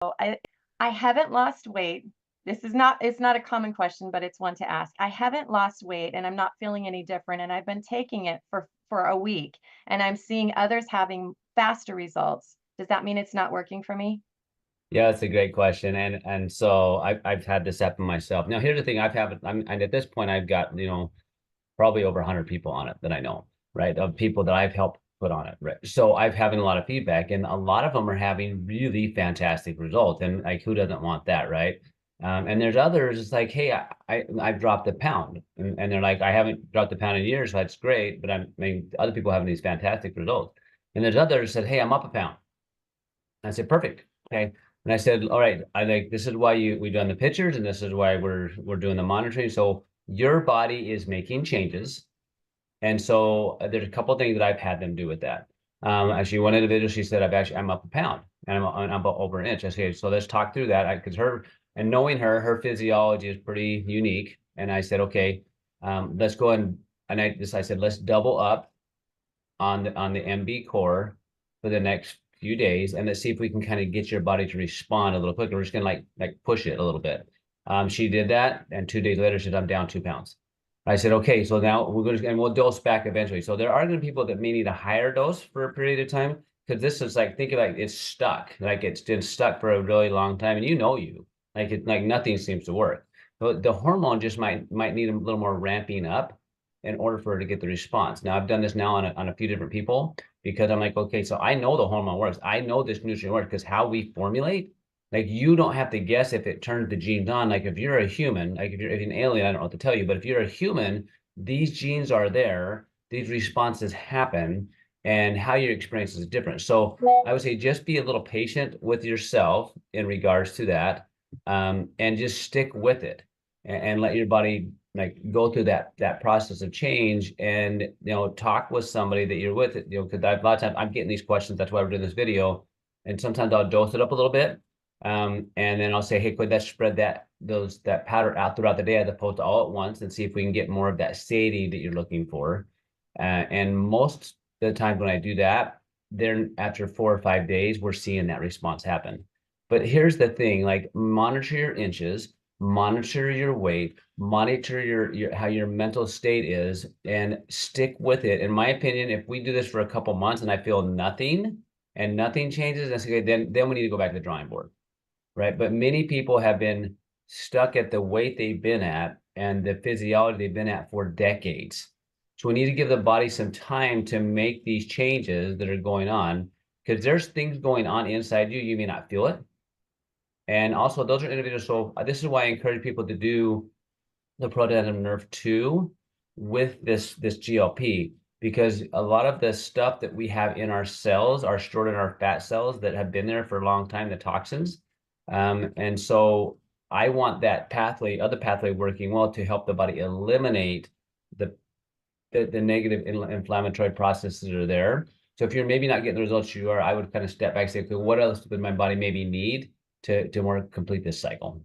I haven't lost weight. It's not a common question, but it's one to ask. I haven't lost weight and I'm not feeling any different. And I've been taking it for a week and I'm seeing others having faster results. Does that mean it's not working for me? Yeah, that's a great question. And so I've had this happen myself. Now, here's the thing. And at this point I've got, probably over 100 people on it that I know, right? Of people that I've helped put on it, right? So I've having a lot of feedback, and a lot of them are having really fantastic results. And like, who doesn't want that, right? And there's others, it's like, hey, I've dropped a pound, and they're like, I haven't dropped a pound in years, so that's great. But I mean, other people having these fantastic results. And there's others that said, hey, I'm up a pound. And I said, perfect. Okay. And I said, all right, I like this is why we've done the pictures, and this is why we're doing the monitoring. So your body is making changes. And so there's a couple of things that I've had them do with that. Actually, one individual, she said, I'm up a pound and I'm over an inch. I said, so let's talk through that. Because and knowing her physiology is pretty unique. And I said, okay, let's go and I said, let's double up on the MB core for the next few days, and let's see if we can kind of get your body to respond a little quicker. We're just gonna like push it a little bit. She did that, and 2 days later, she said, I'm down 2 pounds. I said, okay, so now we're going to, and we'll dose back eventually. So there are going to be people that may need a higher dose for a period of time, because this is like, think of like it's stuck, like it's been stuck for a really long time, and like nothing seems to work. But the hormone just might need a little more ramping up in order for her to get the response. Now I've done this now on a few different people, because I'm like, okay, so I know the hormone works. I know this nutrient works, because how we formulate, like, you don't have to guess if it turns the genes on. Like, if you're a human, like if you're an alien, I don't know what to tell you, but if you're a human, these genes are there, these responses happen, and how your experience is different. So I would say just be a little patient with yourself in regards to that, and just stick with it, and let your body like go through that process of change, and talk with somebody that you're with, because a lot of times I'm getting these questions. That's why we're doing this video, and sometimes I'll dose it up a little bit, and then I'll say, hey, could that spread that powder out throughout the day as opposed to all at once, and see if we can get more of that satiety that you're looking for. And most of the time when I do that, then after 4 or 5 days, we're seeing that response happen. But here's the thing, like, monitor your inches, monitor your weight, monitor your how your mental state is, and stick with it. In my opinion, if we do this for a couple months and I feel nothing and nothing changes, that's okay, then we need to go back to the drawing board, right? But many people have been stuck at the weight they've been at and the physiology they've been at for decades. So we need to give the body some time to make these changes that are going on, because there's things going on inside you may not feel it. And also, those are individuals. So this is why I encourage people to do the protective nerve 2 with this GLP, because a lot of the stuff that we have in our cells are stored in our fat cells that have been there for a long time, the toxins. And so I want that other pathway working well to help the body eliminate the negative inflammatory processes that are there. So if you're maybe not getting the results I would kind of step back and say, okay, what else would my body maybe need to more complete this cycle?